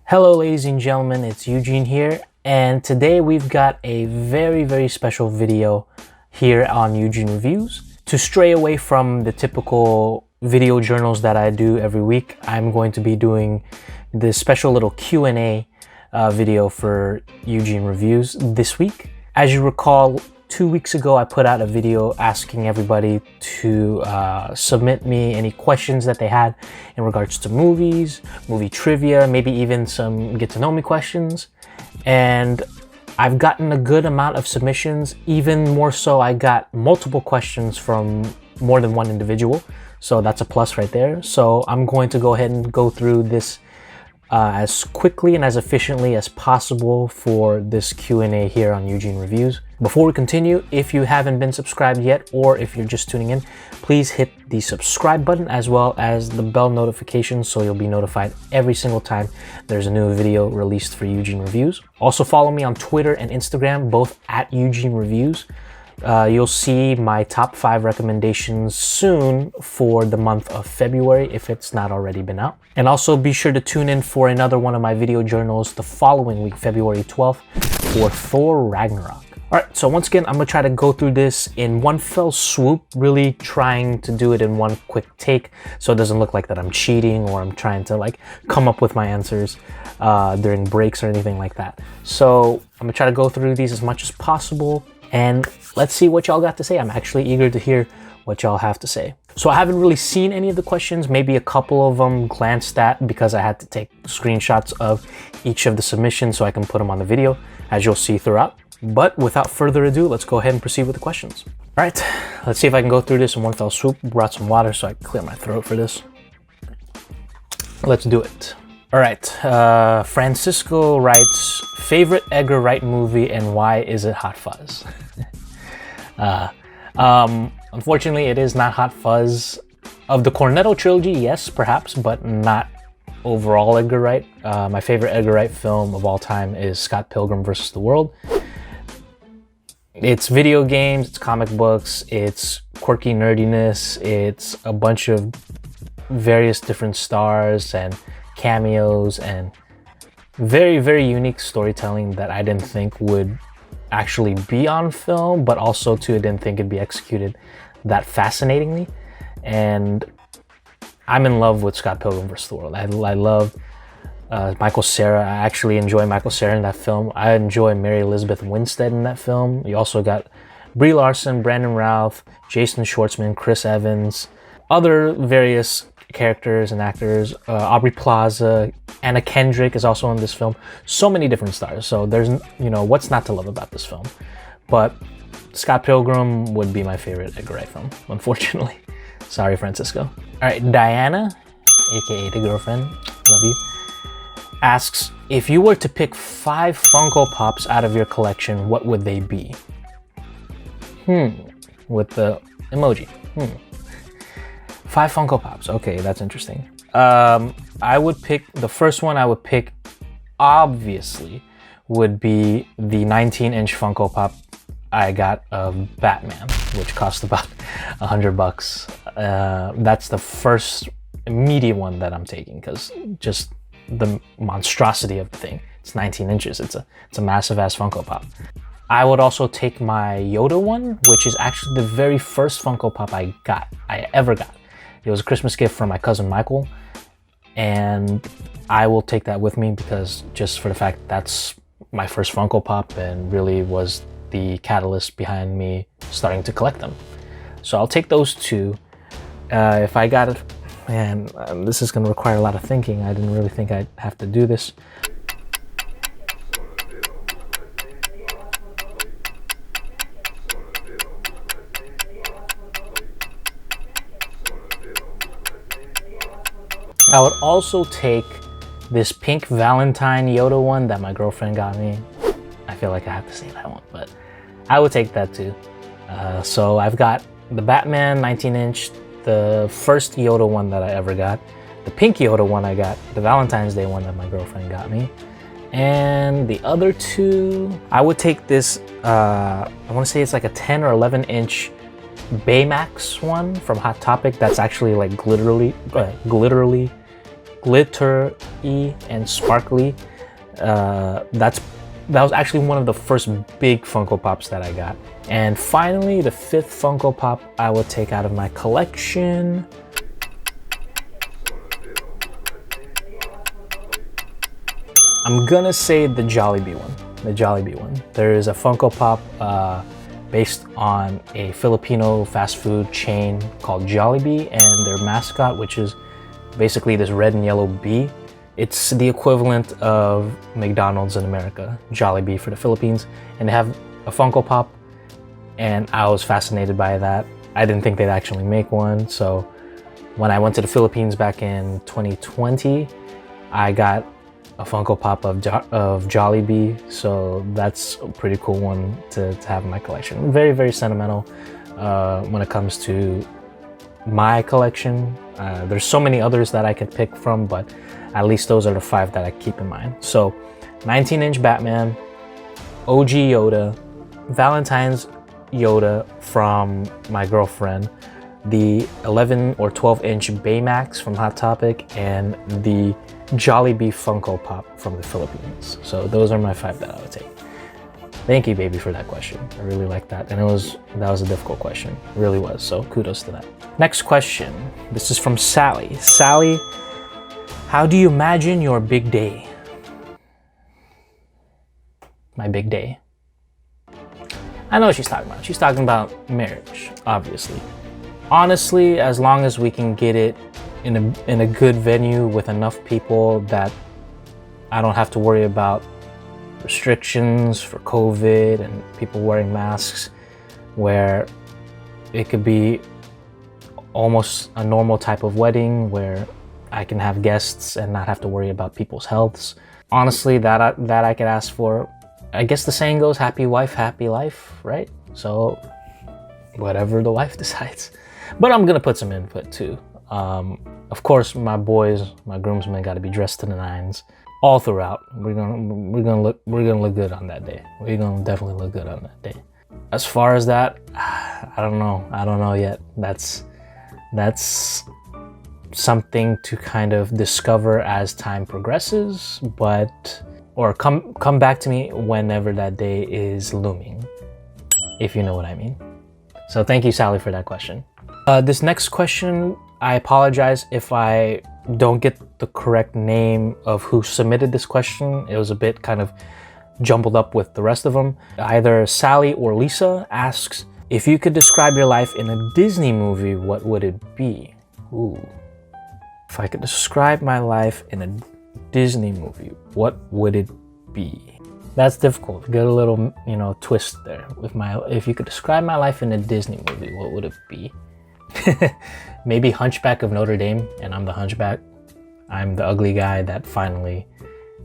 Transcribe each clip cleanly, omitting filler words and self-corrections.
Hello ladies and gentlemen, it's Eugene here, and today we've got a very special video here on Eugene Reviews. To stray away from the typical video journals that I do every week, I'm going to be doing this special little Q&A video for Eugene Reviews this week. As you recall, 2 weeks ago I put out a video asking everybody to submit me any questions that they had in regards to movies, movie trivia, maybe even some get to know me questions. And I've gotten a good amount of submissions. Even more so, I got multiple questions from more than one individual. So that's a plus right there. So I'm going to go ahead and go through this as quickly and as efficiently as possible for this Q&A here on Eugene Reviews. Before we continue, if you haven't been subscribed yet, or if you're just tuning in, please hit the subscribe button as well as the bell notification so you'll be notified every single time there's a new video released for Eugene Reviews. Also follow me on Twitter and Instagram, both at Eugene Reviews. You'll see my top 5 recommendations soon for the month of February if it's not already been out. And also be sure to tune in for another one of my video journals the following week, February 12th, for Thor Ragnarok. Alright, so once again, I'm going to try to go through this in one fell swoop, really trying to do it in one quick take so it doesn't look like that I'm cheating or I'm trying to come up with my answers during breaks or anything like that. So I'm going to try to go through these as much as possible. And let's see what y'all got to say. I'm actually eager to hear what y'all have to say. So I haven't really seen any of the questions, maybe a couple of them glanced at because I had to take screenshots of each of the submissions so I can put them on the video, as you'll see throughout. But without further ado, let's go ahead and proceed with the questions. All right, let's see if I can go through this in one fell swoop. Brought some water so I can clear my throat for this. Let's do it. All right, Francisco writes, favorite Edgar Wright movie and why is it Hot Fuzz? Unfortunately, it is not Hot Fuzz. Of the Cornetto trilogy, yes, perhaps, but not overall Edgar Wright. My favorite Edgar Wright film of all time is Scott Pilgrim vs. the World. It's video games, it's comic books, it's quirky nerdiness, it's a bunch of various different stars and cameos and very unique storytelling that I didn't think would actually be on film, but also too I didn't think it'd be executed that fascinatingly. And I'm in love with Scott Pilgrim vs. the World. I love Michael Cera. I actually enjoy Michael Cera in that film. I enjoy Mary Elizabeth Winstead in that film. You also got Brie Larson, Brandon Routh, Jason Schwartzman, Chris Evans, other various characters and actors. Aubrey Plaza, Anna Kendrick is also in this film. So many different stars. So there's, what's not to love about this film? But Scott Pilgrim would be my favorite Edgar Wright film, unfortunately. Sorry, Francisco. All right, Diana, aka the girlfriend, love you, asks, if you were to pick 5 Funko Pops out of your collection, what would they be? With the emoji. 5 Funko Pops. Okay, that's interesting. I would pick, the first one I would pick, obviously, would be the 19-inch Funko Pop I got of Batman, which cost about $100. That's the first immediate one that I'm taking because just the monstrosity of the thing. It's 19 inches. It's a massive ass Funko Pop. I would also take my Yoda one, which is actually the very first Funko Pop I ever got. It was a Christmas gift from my cousin Michael, and I will take that with me because just for the fact that's my first Funko Pop and really was the catalyst behind me starting to collect them. So I'll take those 2. If I got it, man, this is going to require a lot of thinking. I didn't really think I'd have to do this. I would also take this pink Valentine Yoda one that my girlfriend got me. I feel like I have to say that one, but I would take that too. So I've got the Batman 19-inch, the first Yoda one that I ever got, the pink Yoda one I got, the Valentine's Day one that my girlfriend got me, and the other 2, I would take this, I want to say it's like a 10 or 11-inch Baymax one from Hot Topic that's actually like glitterly glittery and sparkly. That was actually one of the first big Funko Pops that I got. And finally, the 5th Funko Pop I will take out of my collection. I'm gonna say the Jollibee one. The Jollibee one. There is a Funko Pop based on a Filipino fast food chain called Jollibee, and their mascot, which is basically this red and yellow bee. It's the equivalent of McDonald's in America, Jollibee for the Philippines, and they have a Funko Pop, and I was fascinated by that. I didn't think they'd actually make one, so when I went to the Philippines back in 2020, I got a Funko Pop of Jollibee, so that's a pretty cool one to have in my collection. Very, very sentimental when it comes to my collection. There's so many others that I could pick from, but at least those are the 5 that I keep in mind. So 19-inch Batman, OG Yoda, Valentine's Yoda from my girlfriend, the 11 or 12-inch Baymax from Hot Topic, and the Jollibee Funko Pop from the Philippines. So those are my 5 that I would take. Thank you, baby, for that question. I really like that. And that was a difficult question. It really was. So kudos to that. Next question. This is from Sally. Sally, how do you imagine your big day? My big day. I know what she's talking about. She's talking about marriage, obviously. Honestly, as long as we can get it in a good venue with enough people that I don't have to worry about restrictions for COVID and people wearing masks, where it could be almost a normal type of wedding where I can have guests and not have to worry about people's healths. Honestly, that I could ask for. I guess the saying goes, happy wife, happy life, right? So whatever the wife decides. But I'm gonna put some input too. Of course, my boys, my groomsmen, got to be dressed to the nines all throughout. We're gonna look good on that day. We're gonna definitely look good on that day. As far as that, I don't know yet. That's something to kind of discover as time progresses, or come back to me whenever that day is looming, if you know what I mean. So thank you, Sally, for that question. This next question, I apologize if I don't get the correct name of who submitted this question. It was a bit kind of jumbled up with the rest of them. Either Sally or Lisa asks, if you could describe your life in a Disney movie, what would it be? Ooh. If I could describe my life in a Disney movie, what would it be? That's difficult. Get a little, twist there. If you could describe my life in a Disney movie, what would it be? Maybe Hunchback of Notre Dame, and I'm the hunchback. I'm the ugly guy that finally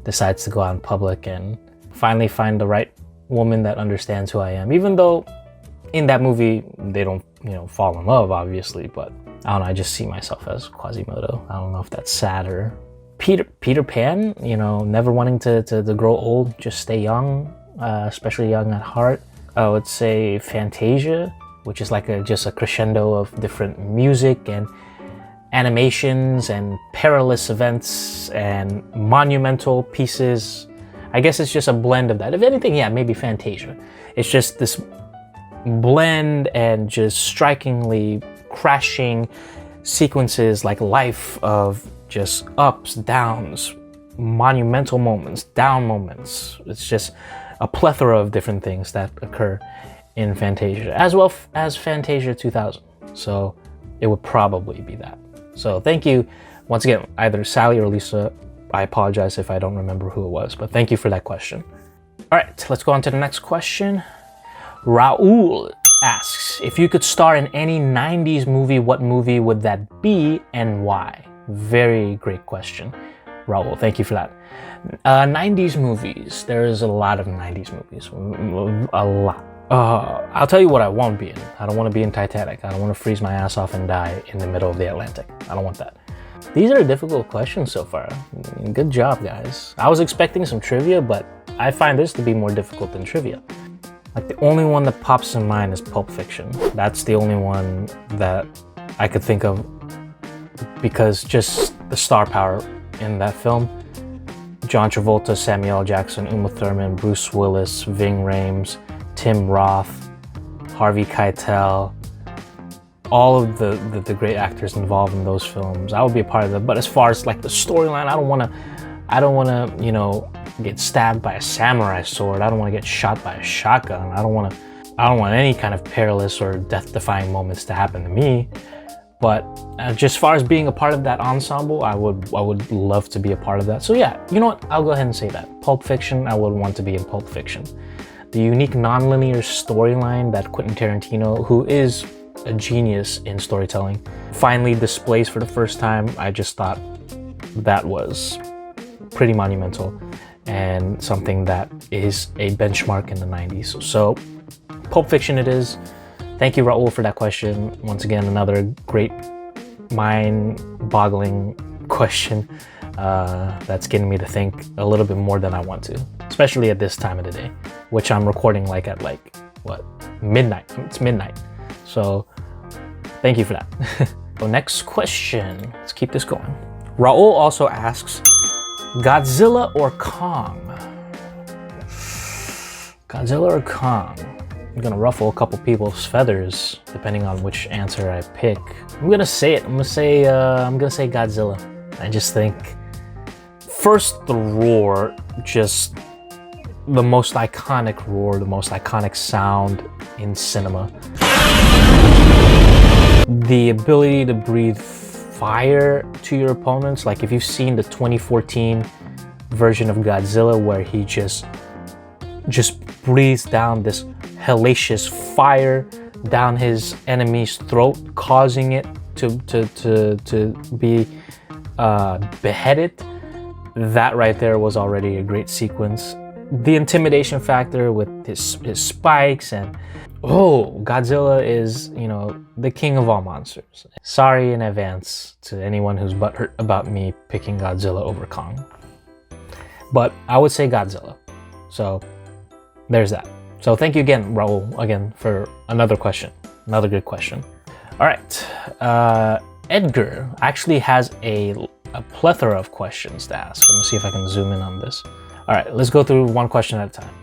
decides to go out in public and finally find the right woman that understands who I am. Even though in that movie they don't, fall in love, obviously, but I don't know, I just see myself as Quasimodo. I don't know if that's sad or Peter Pan, never wanting to grow old, just stay young, especially young at heart. I would say Fantasia, which is like just a crescendo of different music and animations and perilous events and monumental pieces. I guess it's just a blend of that. If anything, yeah, maybe Fantasia. It's just this blend and just strikingly crashing sequences, like life of just ups, downs, monumental moments, down moments. It's just a plethora of different things that occur in Fantasia, as well as Fantasia 2000. So it would probably be that. So thank you once again, either Sally or Lisa. I apologize if I don't remember who it was, but thank you for that question. All right, let's go on to the next question. Raul asks, if you could star in any 90s movie, what movie would that be and why? Very great question, Raul. Thank you for that. 90s movies. There's a lot of 90s movies. A lot. I'll tell you what I won't be in. I don't want to be in Titanic. I don't want to freeze my ass off and die in the middle of the Atlantic. I don't want that. These are difficult questions so far. Good job, guys. I was expecting some trivia, but I find this to be more difficult than trivia. Like, the only one that pops in mind is Pulp Fiction. That's the only one that I could think of, because just the star power in that film. John Travolta, Samuel L. Jackson, Uma Thurman, Bruce Willis, Ving Rhames, Tim Roth, Harvey Keitel, all of the great actors involved in those films. I would be a part of that. But as far as like the storyline, I don't want to, you know, get stabbed by a samurai sword. I don't want to get shot by a shotgun. I don't want any kind of perilous or death-defying moments to happen to me. But just as far as being a part of that ensemble, I would love to be a part of that. So yeah, you know what? I'll go ahead and say that. Pulp Fiction, I would want to be in Pulp Fiction. The unique non-linear storyline that Quentin Tarantino, who is a genius in storytelling, finally displays for the first time, I just thought that was pretty monumental and something that is a benchmark in the 90s. So Pulp Fiction it is. Thank you, Raul, for that question. Once again, another great mind-boggling question that's getting me to think a little bit more than I want to, especially at this time of the day, which I'm recording like at like, what, midnight? It's midnight. So thank you for that. So next question, let's keep this going. Raul also asks, Godzilla or Kong? Godzilla or Kong? I'm gonna ruffle a couple people's feathers depending on which answer I pick. I'm gonna say it. I'm gonna say Godzilla. I just think first the roar, just the most iconic roar, the most iconic sound in cinema. The ability to breathe fire to your opponents, like if you've seen the 2014 version of Godzilla where he just breathes down this hellacious fire down his enemy's throat, causing it to be beheaded. That right there was already a great sequence. The intimidation factor with his spikes, and Godzilla is, you know, the king of all monsters. Sorry in advance to anyone who's butthurt about me picking Godzilla over Kong, but I would say Godzilla. So there's that. So thank you again, Raul, again for another question, another good question. All right, Edgar actually has a plethora of questions to ask. I'm gonna see if I can zoom in on this. All right, let's go through one question at a time.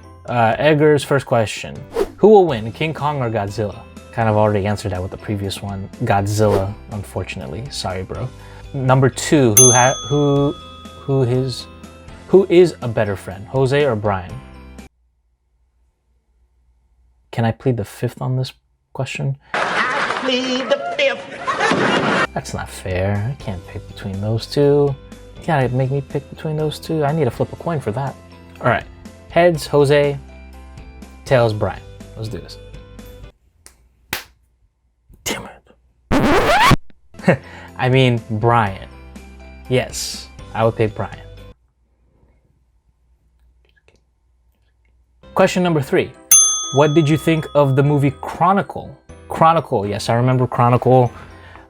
Edgar's first question: who will win, King Kong or Godzilla? Kind of already answered that with the previous one. Godzilla, unfortunately. Sorry, bro. Number two: who is a better friend, Jose or Brian? Can I plead the fifth on this question? I plead the fifth. That's not fair. I can't pick between those two. You gotta make me pick between those two. I need to flip a coin for that. All right, heads, Jose. Tails, Brian. Let's do this. Damn it. I mean, Brian. Yes, I would pick Brian. Question number 3. What did you think of the movie Chronicle? Chronicle, yes, I remember Chronicle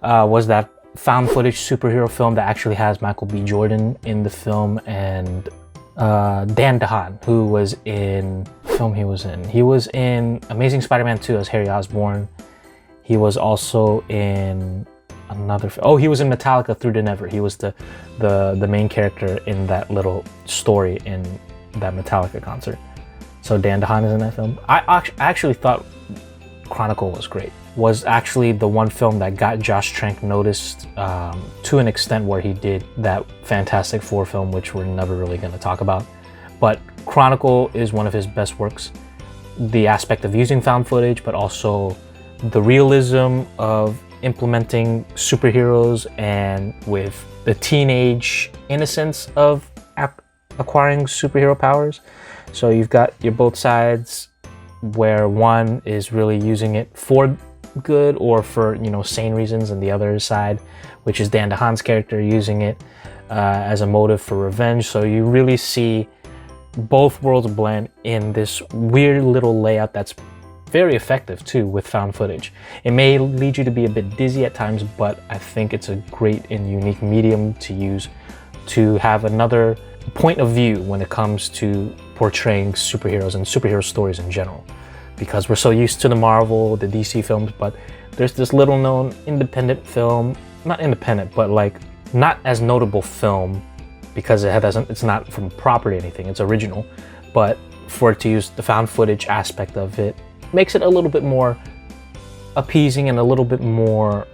was that found footage superhero film that actually has Michael B. Jordan in the film, and Dan DeHaan, who was in the film he was in. He was in Amazing Spider-Man 2 as Harry Osborn. He was also in another film. He was in Metallica Through the Never. He was the main character in that little story in that Metallica concert. So Dan DeHaan is in that film. I actually thought Chronicle was great. Was actually the one film that got Josh Trank noticed to an extent where he did that Fantastic Four film, which we're never really going to talk about. But Chronicle is one of his best works. The aspect of using found footage, but also the realism of implementing superheroes and with the teenage innocence of acquiring superhero powers. So you've got your both sides where one is really using it for good or for, you know, sane reasons, and the other side, which is Dan DeHaan's character, using it as a motive for revenge. So you really see both worlds blend in this weird little layout that's very effective too with found footage. It may lead you to be a bit dizzy at times, but I think it's a great and unique medium to use to have another point of view when it comes to portraying superheroes and superhero stories in general, because we're so used to the Marvel, the DC films, but there's this little known independent film, not independent, but like not as notable film because it's not from property or anything, it's original, but for it to use the found footage aspect of it makes it a little bit more appeasing and a little bit more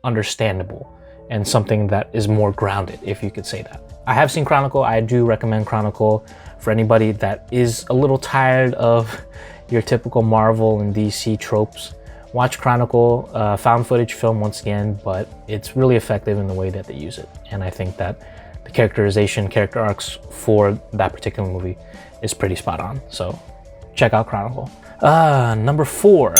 understandable, and something that is more grounded, if you could say that. I have seen Chronicle. I do recommend Chronicle for anybody that is a little tired of your typical Marvel and DC tropes. Watch Chronicle, found footage film once again, but it's really effective in the way that they use it. And I think that the character arcs for that particular movie is pretty spot on. So check out Chronicle. Number 4,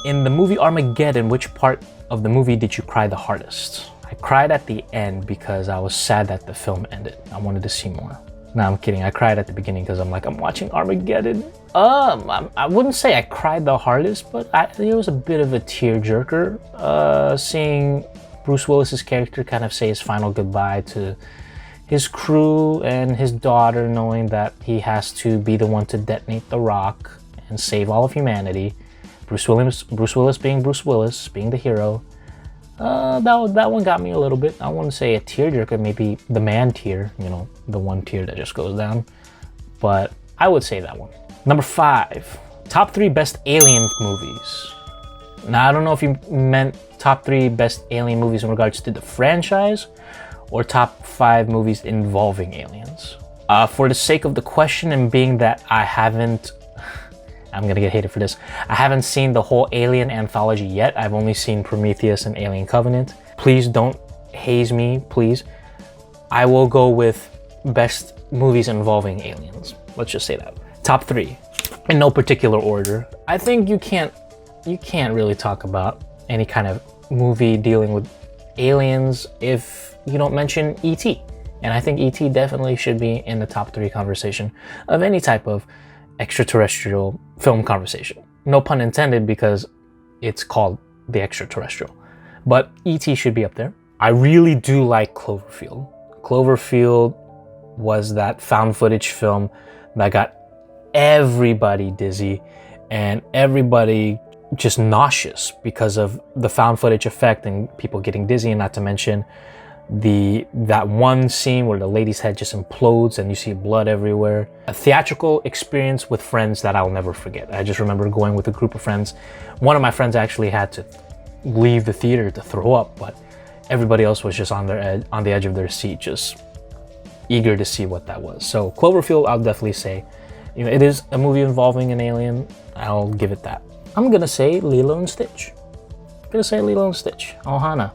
in the movie Armageddon, which part of the movie did you cry the hardest? I cried at the end because I was sad that the film ended. I wanted to see more. No, I'm kidding. I cried at the beginning because I'm like, I'm watching Armageddon. I wouldn't say I cried the hardest, but it was a bit of a tearjerker. Seeing Bruce Willis's character kind of say his final goodbye to his crew and his daughter, knowing that he has to be the one to detonate the rock and save all of humanity. Bruce Willis being Bruce Willis, being the hero. That one got me a little bit. I wouldn't say a tearjerker, maybe the man tear, you know, the one tear that just goes down. But I would say that one. Number 5, top 3 best alien movies. Now, I don't know if you meant top 3 best alien movies in regards to the franchise or top 5 movies involving aliens. For the sake of the question, and being that I'm gonna get hated for this, I haven't seen the whole Alien anthology yet. I've only seen Prometheus and Alien Covenant. Please don't haze me, please. I will go with best movies involving aliens. Let's just say that. Top 3, in no particular order. I think you can't really talk about any kind of movie dealing with aliens if you don't mention E.T. And I think E.T. definitely should be in the top 3 conversation of any type of extraterrestrial film conversation. No pun intended, because it's called The Extraterrestrial. But E.T. should be up there. I really do like Cloverfield. Cloverfield was that found footage film that got everybody dizzy and everybody just nauseous because of the found footage effect and people getting dizzy, and not to mention that one scene where the lady's head just implodes and you see blood everywhere. A theatrical experience with friends that I'll never forget. I just remember going with a group of friends. One of my friends actually had to leave the theater to throw up, but everybody else was just on the edge of their seat, just eager to see what that was. So Cloverfield, I'll definitely say, you know, it is a movie involving an alien. I'll give it that. I'm gonna say Lilo and Stitch. Ohana,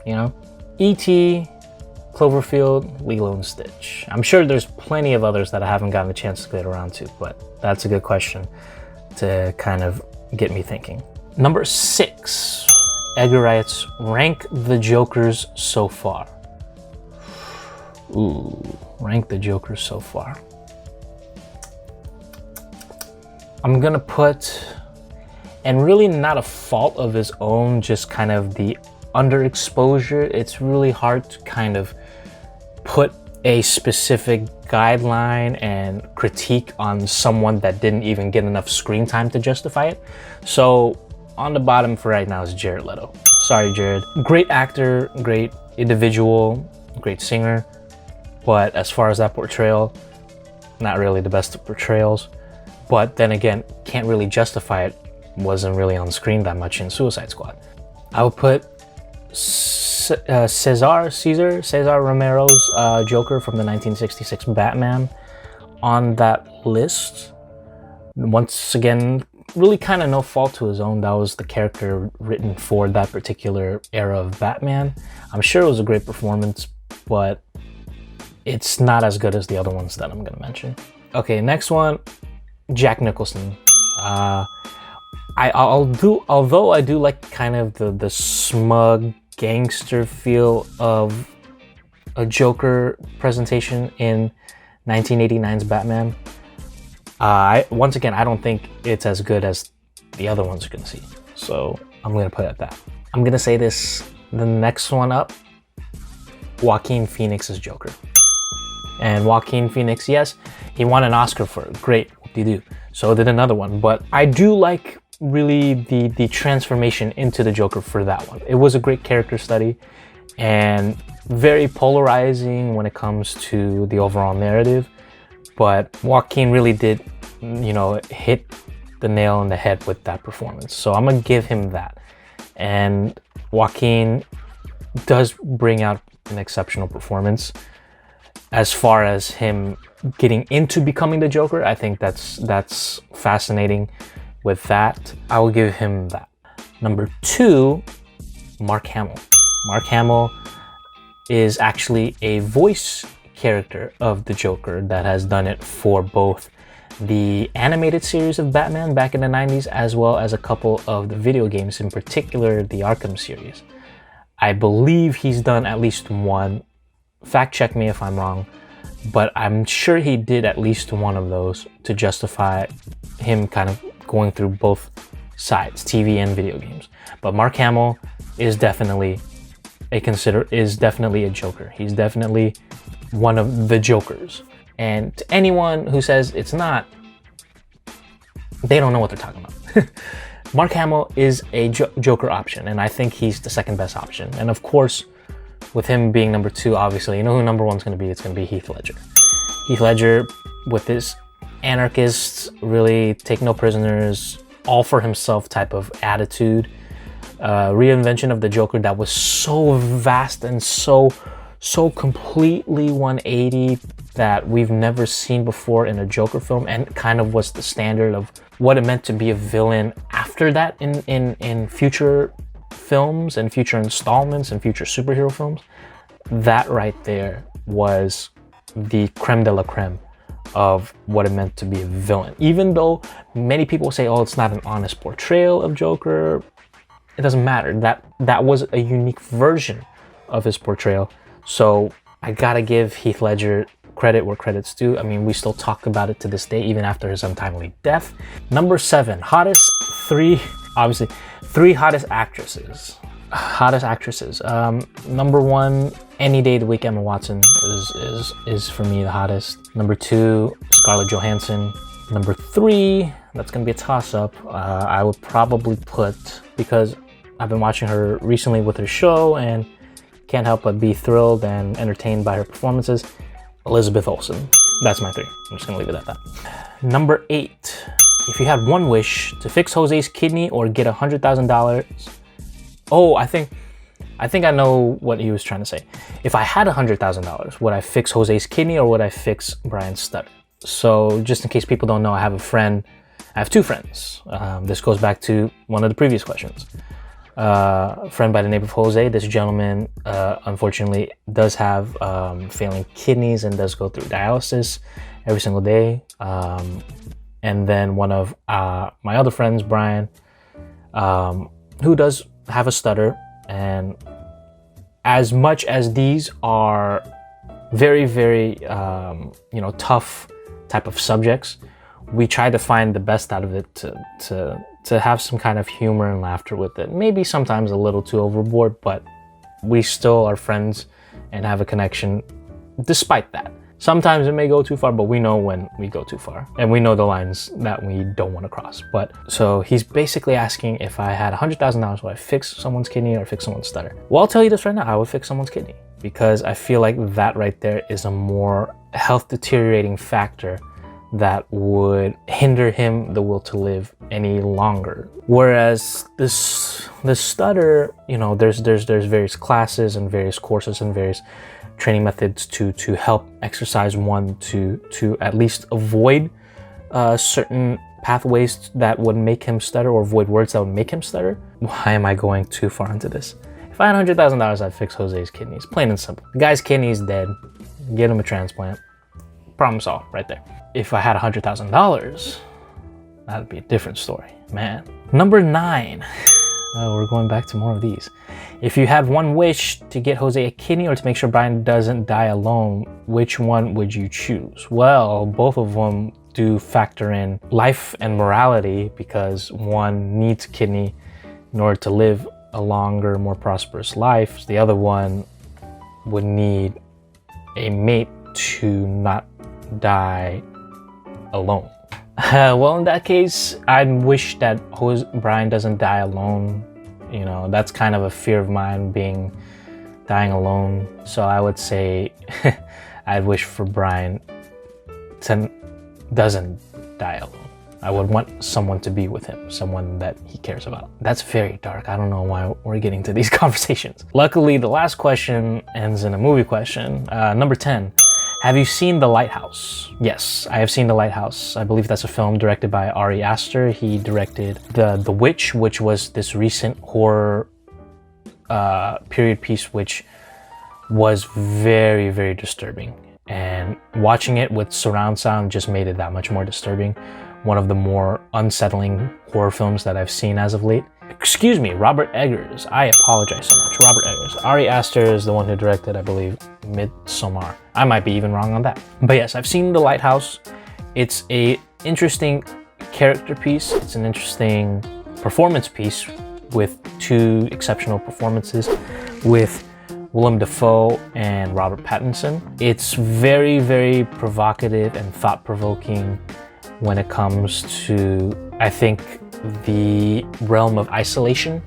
you know. E.T., Cloverfield, Lilo and Stitch. I'm sure there's plenty of others that I haven't gotten a chance to get around to, but that's a good question to kind of get me thinking. Number 6, Edgar Wright's rank the Jokers so far. Ooh, rank the Jokers so far. I'm gonna put, and really not a fault of his own, just kind of the underexposure. It's really hard to kind of put a specific guideline and critique on someone that didn't even get enough screen time to justify it. So on the bottom for right now is Jared Leto. Sorry, Jared. Great actor, great individual, great singer, but as far as that portrayal, not really the best of portrayals. But then again, can't really justify it. Wasn't really on screen that much in Suicide Squad. I would put Cesar Romero's Joker from the 1966 Batman on that list. Once again, really kind of no fault to his own. That was the character written for that particular era of Batman. I'm sure it was a great performance, but it's not as good as the other ones that I'm gonna mention. Okay, next one, Jack Nicholson. Although I do like kind of the smug gangster feel of a Joker presentation in 1989's Batman. Once again, I don't think it's as good as the other ones you're gonna see. So I'm gonna put it at that. I'm gonna say this, the next one up, Joaquin Phoenix's Joker. And Joaquin Phoenix, yes, he won an Oscar for it. Great, whoop-de-doo. So did another one, but I do like really the transformation into the Joker for that one. It was a great character study, and very polarizing when it comes to the overall narrative, but Joaquin really did, you know, hit the nail on the head with that performance. So I'm gonna give him that. And Joaquin does bring out an exceptional performance. As far as him getting into becoming the Joker, I think that's fascinating with that. I will give him that. Number 2, Mark Hamill. Mark Hamill is actually a voice character of the Joker that has done it for both the animated series of Batman back in the 90s, as well as a couple of the video games, in particular the Arkham series. I believe he's done at least one. Fact check me if I'm wrong, but I'm sure he did at least one of those to justify him kind of going through both sides, TV and video games. But Mark Hamill is definitely a Joker. He's definitely one of the Jokers. And to anyone who says it's not, they don't know what they're talking about. Mark Hamill is a Joker option, and I think he's the second best option. And of course, with him being number 2, obviously, you know who number 1's going to be? It's going to be Heath Ledger. Heath Ledger, with his anarchist, really take no prisoners, all for himself type of attitude, reinvention of the Joker that was so vast and so completely 180 that we've never seen before in a Joker film, and kind of was the standard of what it meant to be a villain after that in future films and future installments and future superhero films. That right there was the creme de la creme of what it meant to be a villain. Even though many people say, oh, it's not an honest portrayal of Joker, it doesn't matter. That was a unique version of his portrayal. So I gotta give Heath Ledger credit where credit's due. I mean, we still talk about it to this day, even after his untimely death. Number 7, three hottest actresses. Number 1, any day of the week, Emma Watson is for me the hottest. Number 2, Scarlett Johansson. Number 3, that's gonna be a toss-up. I would probably put, because I've been watching her recently with her show and can't help but be thrilled and entertained by her performances, Elizabeth Olsen. That's my 3. I'm just gonna leave it at that. Number 8, if you had one wish to fix Jose's kidney or get $100,000. Oh, I think I know what he was trying to say. If I had $100,000, would I fix Jose's kidney or would I fix Brian's stutter? So just in case people don't know, I have 2 friends. This goes back to one of the previous questions. A friend by the name of Jose. This gentleman, unfortunately, does have failing kidneys and does go through dialysis every single day. And then one of my other friends, Brian, who does have a stutter. And as much as these are very, very, tough type of subjects, we try to find the best out of it to have some kind of humor and laughter with it. Maybe sometimes a little too overboard, but we still are friends and have a connection despite that. Sometimes it may go too far, but we know when we go too far, and we know the lines that we don't want to cross. But so he's basically asking, if I had $100,000, would I fix someone's kidney or fix someone's stutter? Well, I'll tell you this right now, I would fix someone's kidney, because I feel like that right there is a more health deteriorating factor that would hinder him the will to live any longer. Whereas this stutter, there's various classes and various courses and various training methods to help exercise one to at least avoid certain pathways that would make him stutter, or avoid words that would make him stutter. Why am I going too far into this? If I had $100,000, I'd fix Jose's kidneys. Plain and simple. The guy's kidney is dead. Get him a transplant. Problem solved right there. If I had $100,000, that'd be a different story, man. Number 9. Oh, we're going back to more of these. If you had one wish to get Jose a kidney or to make sure Brian doesn't die alone, which one would you choose? Well, both of them do factor in life and morality, because one needs a kidney in order to live a longer, more prosperous life. The other one would need a mate to not die alone. Well, in that case, I'd wish that Brian doesn't die alone. That's kind of a fear of mine, being dying alone. So I would say I'd wish for Brian to doesn't die alone. I would want someone to be with him, someone that he cares about. That's very dark. I don't know why we're getting to these conversations. Luckily, the last question ends in a movie question. Number 10, have you seen The Lighthouse? Yes, I have seen The Lighthouse. I believe that's a film directed by Ari Aster. He directed The Witch, which was this recent horror period piece, which was very, very disturbing. And watching it with surround sound just made it that much more disturbing. One of the more unsettling horror films that I've seen as of late. Excuse me, Robert Eggers. I apologize so much. Robert Eggers. Ari Aster is the one who directed, I believe, Midsommar. I might be even wrong on that. But yes, I've seen The Lighthouse. It's a interesting character piece. It's an interesting performance piece with two exceptional performances with Willem Dafoe and Robert Pattinson. It's very, very provocative and thought-provoking when it comes to, I think, the realm of isolation.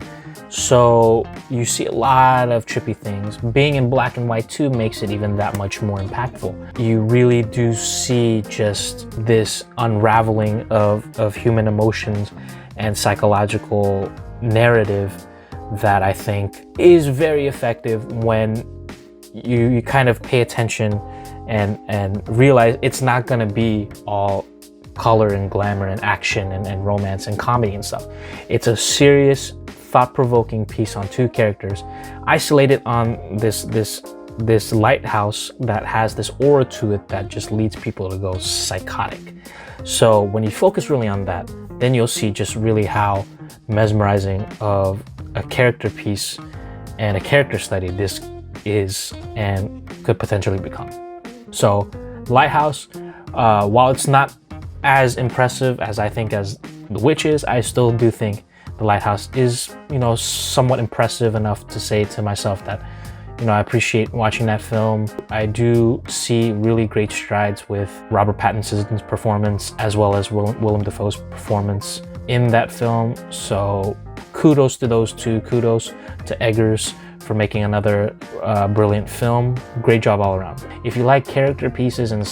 So you see a lot of trippy things. Being in black and white too makes it even that much more impactful. You really do see just this unraveling of human emotions and psychological narrative that I think is very effective when you kind of pay attention and realize it's not gonna be all color and glamour and action and romance and comedy and stuff. It's a serious, thought-provoking piece on two characters, isolated on this lighthouse that has this aura to it that just leads people to go psychotic. So when you focus really on that, then you'll see just really how mesmerizing of a character piece and a character study this is and could potentially become. So Lighthouse, while it's not as impressive as I think as The Witch is, I still do think The Lighthouse is, somewhat impressive enough to say to myself that, I appreciate watching that film. I do see really great strides with Robert Pattinson's performance as well as Willem Dafoe's performance in that film. So kudos to those two. Kudos to Eggers for making another brilliant film. Great job all around. If you like character pieces and,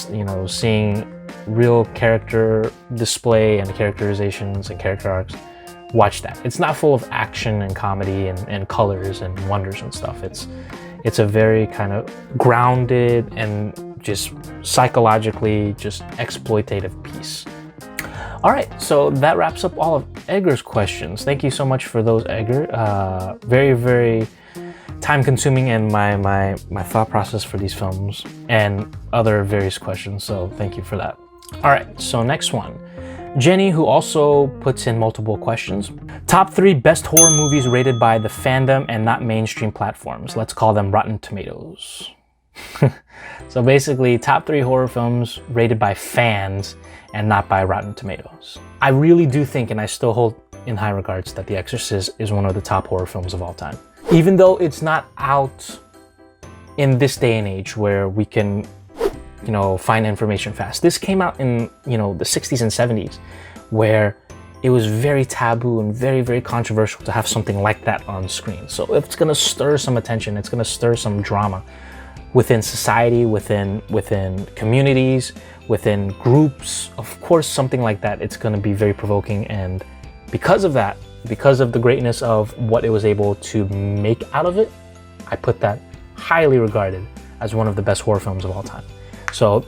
seeing real character display and characterizations and character arcs, watch that. It's not full of action and comedy and colors and wonders and stuff. It's a very kind of grounded and just psychologically just exploitative piece. All right, so that wraps up all of Edgar's questions. Thank you so much for those, Edgar. Very, very time-consuming in my thought process for these films and other various questions, so thank you for that. All right, so next one. Jenny, who also puts in multiple questions. Top 3 best horror movies rated by the fandom and not mainstream platforms. Let's call them Rotten Tomatoes. So basically, top 3 horror films rated by fans and not by Rotten Tomatoes. I really do think, and I still hold in high regards, that The Exorcist is one of the top horror films of all time. Even though it's not out in this day and age where we can find information fast. This came out in, the 60s and 70s, where it was very taboo and very, very controversial to have something like that on screen. So if it's gonna stir some attention, it's gonna stir some drama within society, within communities, within groups, of course, something like that, it's gonna be very provoking. And because of that, because of the greatness of what it was able to make out of it, I put that highly regarded as one of the best horror films of all time. So,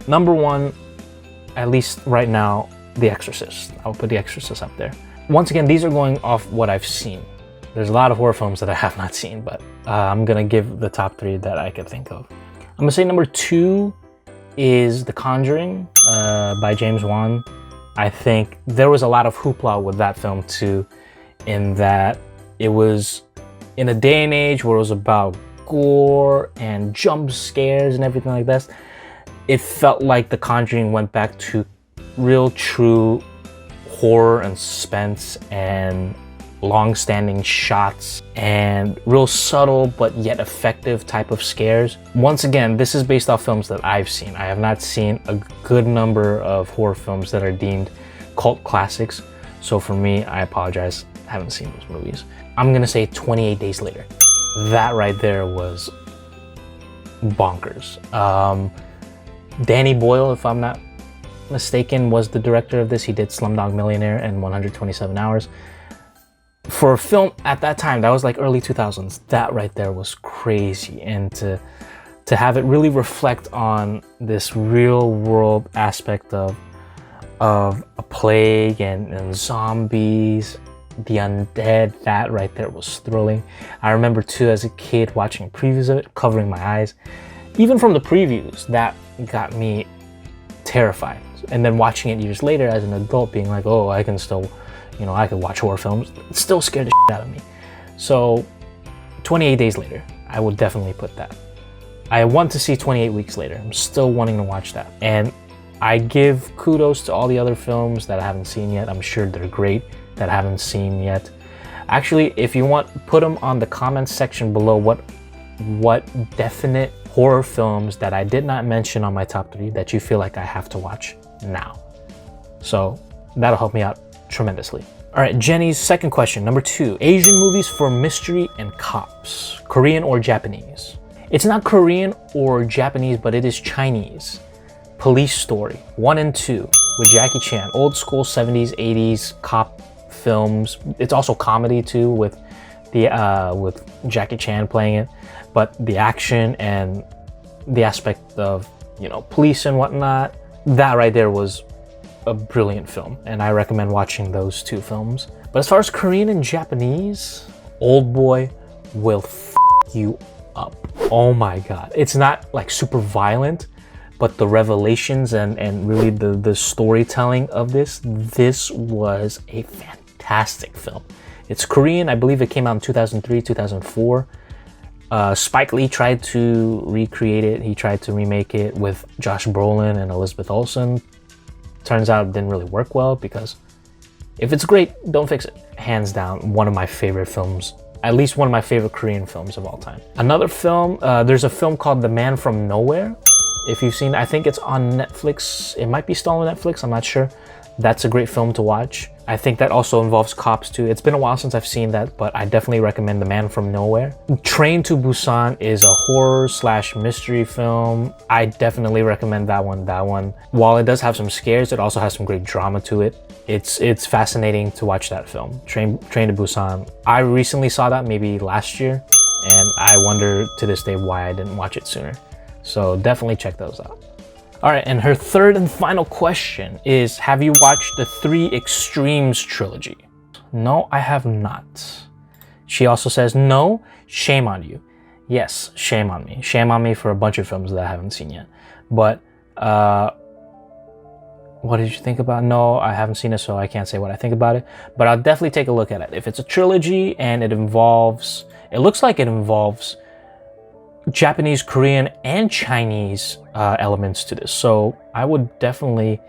number 1, at least right now, The Exorcist. I'll put The Exorcist up there. Once again, these are going off what I've seen. There's a lot of horror films that I have not seen, but I'm gonna give the top 3 that I could think of. I'm gonna say number 2 is The Conjuring by James Wan. I think there was a lot of hoopla with that film too, in that it was in a day and age where it was about gore and jump scares and everything like that. It felt like The Conjuring went back to real true horror and suspense and long-standing shots and real subtle but yet effective type of scares. Once again, this is based off films that I've seen. I have not seen a good number of horror films that are deemed cult classics. So for me, I apologize, I haven't seen those movies. I'm gonna say 28 Days Later. that right there was bonkers. Danny Boyle, if I'm not mistaken, was the director of this. He did Slumdog Millionaire and 127 Hours. For a film at that time, that was like early 2000s, that right there was crazy. And to have it really reflect on this real world aspect of a plague and zombies, the undead, that right there was thrilling. I remember too, as a kid, watching previews of it, covering my eyes. Even from the previews, that got me terrified. And then watching it years later as an adult, being like, oh, I can still, you know, I could watch horror films. It still scared the shit out of me. So 28 Days Later, I would definitely put that. I want to see 28 Weeks Later. I'm still wanting to watch that. And I give kudos to all the other films that I haven't seen yet. I'm sure they're great that I haven't seen yet. Actually, if you want, put them on the comments section below what definite horror films that I did not mention on my top 3 that you feel like I have to watch now. So that'll help me out tremendously. All right, Jenny's second question, number 2. Asian movies for mystery and cops, Korean or Japanese? It's not Korean or Japanese, but it is Chinese. Police Story 1 and 2 with Jackie Chan, old school 70s, 80s cop films. It's also comedy too, with Jackie Chan playing it, but the action and the aspect of, you know, police and whatnot, that right there was a brilliant film, and I recommend watching those 2 films. But as far as Korean and Japanese, Old Boy will f you up. Oh my god, it's not like super violent, but the revelations and really the storytelling of this was a fantastic film. It's Korean. I believe it came out in 2003, 2004. Spike Lee tried to recreate it. He tried to remake it with Josh Brolin and Elizabeth Olsen. Turns out it didn't really work well, because if it's great, don't fix it. Hands down, one of my favorite films, at least one of my favorite Korean films of all time. Another film, there's a film called The Man from Nowhere. If you've seen, I think it's on Netflix. It might be still on Netflix, I'm not sure. That's a great film to watch. I think that also involves cops too. It's been a while since I've seen that, but I definitely recommend The Man from Nowhere. Train to Busan is a horror / mystery film. I definitely recommend that one. While it does have some scares, it also has some great drama to it. It's fascinating to watch that film. Train to Busan. I recently saw that maybe last year, and I wonder to this day why I didn't watch it sooner. So definitely check those out. All right, and her third and final question is, have you watched the 3 Extremes trilogy? No, I have not. She also says, no, shame on you. Yes, shame on me. Shame on me for a bunch of films that I haven't seen yet. But what did you think about? No, I haven't seen it, so I can't say what I think about it. But I'll definitely take a look at it. If it's a trilogy and it looks like it involves Japanese, Korean, and Chinese elements to this, so I would definitely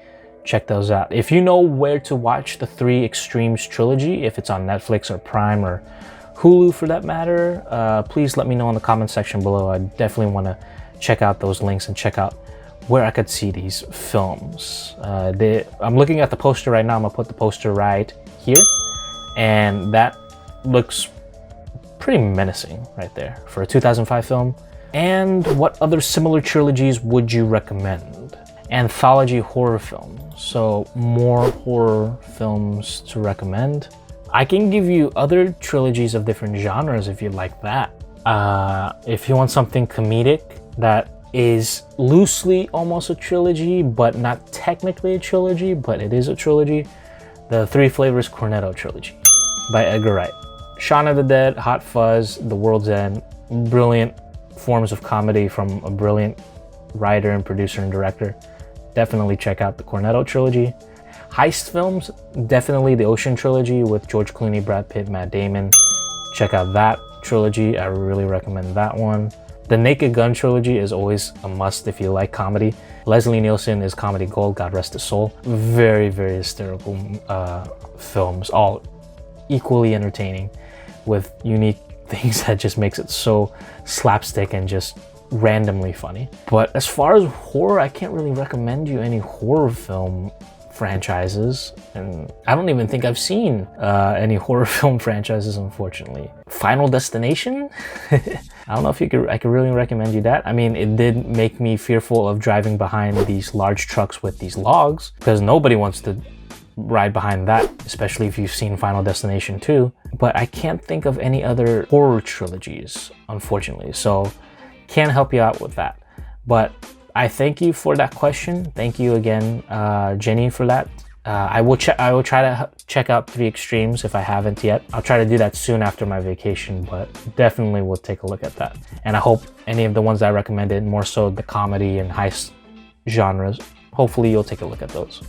check those out. If you know where to watch the 3 Extremes trilogy, if it's on Netflix or Prime or Hulu for that matter, please let me know in the comment section below. I definitely want to check out those links and check out where I could see these films. I'm looking at the poster right now. I'm gonna put the poster right here, and that looks pretty menacing right there for a 2005 film. And what other similar trilogies would you recommend? Anthology horror films, so more horror films to recommend. I can give you other trilogies of different genres if you like that. If you want something comedic that is loosely almost a trilogy, but not technically a trilogy, but it is a trilogy, the Three Flavors Cornetto trilogy by Edgar Wright. Shaun of the Dead, Hot Fuzz, The World's End, brilliant forms of comedy from a brilliant writer and producer and director. Definitely check out the Cornetto trilogy. Heist films, definitely the Ocean trilogy with George Clooney, Brad Pitt, Matt Damon. Check out that trilogy. I really recommend that one. The Naked Gun trilogy is always a must if you like comedy. Leslie Nielsen is comedy gold, God rest his soul. Very, very hysterical films, all equally entertaining with unique things that just makes it so slapstick and just randomly funny. But as far as horror, I can't really recommend you any horror film franchises, and I don't even think I've seen any horror film franchises, unfortunately. Final Destination? I don't know if I could really recommend you that. I mean, it did make me fearful of driving behind these large trucks with these logs, because nobody wants to ride behind that, especially if you've seen Final Destination 2. But I can't think of any other horror trilogies, unfortunately, so can't help you out with that. But I thank you for that question. Thank you again, Jenny, for that. I will try to check out 3 Extremes if I haven't yet. I'll try to do that soon after my vacation, but definitely will take a look at that. And I hope any of the ones that I recommended, more so the comedy and heist genres, hopefully you'll take a look at those.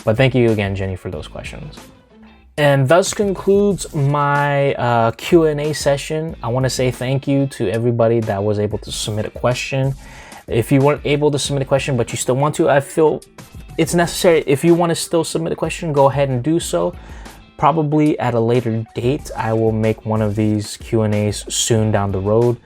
But thank you again, Jenny, for those questions. And thus concludes my Q&A session. I want to say thank you to everybody that was able to submit a question. If you weren't able to submit a question, but you still want to, I feel it's necessary. If you want to still submit a question, go ahead and do so. Probably at a later date, I will make one of these Q&As soon down the road.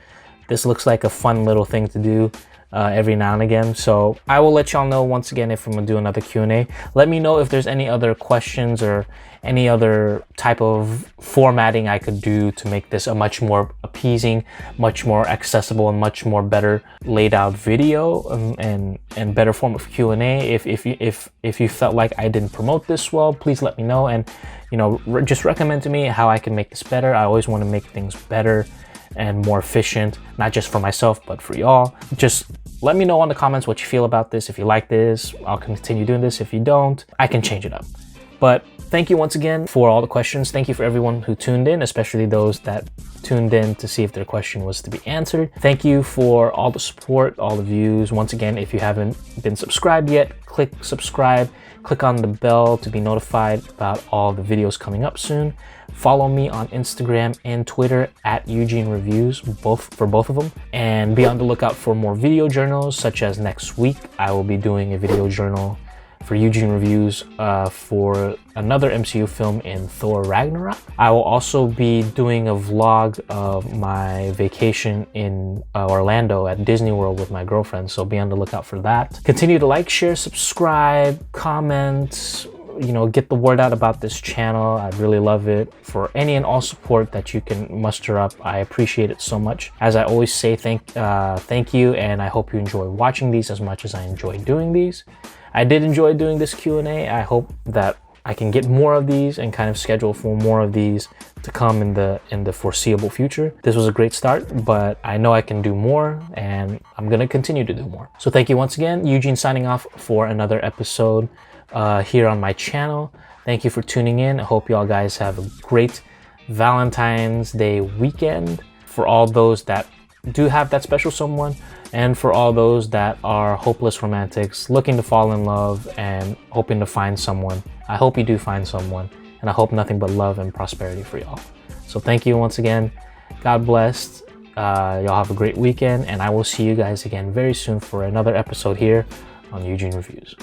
This looks like a fun little thing to do every now and again. So I will let y'all know once again if I'm gonna do another Q&A. Let me know if there's any other questions or any other type of formatting I could do to make this a much more appeasing, much more accessible, and much more better laid out video and better form of Q&A. If you felt like I didn't promote this well, please let me know, and just recommend to me how I can make this better. I always want to make things better and more efficient, not just for myself but for y'all. Just let me know in the comments what you feel about this. If you like this, I'll continue doing this. If you don't, I can change it up. But thank you once again for all the questions. Thank you for everyone who tuned in, especially those that tuned in to see if their question was to be answered. Thank you for all the support, all the views. Once again, if you haven't been subscribed yet, click subscribe, click on the bell to be notified about all the videos coming up soon. Follow me on Instagram and Twitter at Eugene Reviews, for both of them. And be on the lookout for more video journals, such as next week, I will be doing a video journal for Eugene Reviews for another MCU film in Thor Ragnarok. I will also be doing a vlog of my vacation in Orlando at Disney World with my girlfriend, so be on the lookout for that. Continue to like, share, subscribe, comment, get the word out about this channel. I'd really love it. For any and all support that you can muster up, I appreciate it so much. As I always say, thank you, and I hope you enjoy watching these as much as I enjoy doing these. I did enjoy doing this Q&A. I hope that I can get more of these and kind of schedule for more of these to come in the foreseeable future. This was a great start, but I know I can do more, and I'm gonna continue to do more. So thank you once again. Eugene signing off for another episode here on my channel. Thank you for tuning in. I hope y'all guys have a great Valentine's Day weekend. For all those that do have that special someone, and for all those that are hopeless romantics looking to fall in love and hoping to find someone, I hope you do find someone, and I hope nothing but love and prosperity for y'all. So thank you once again. God bless. Y'all have a great weekend, and I will see you guys again very soon for another episode here on Eugene Reviews.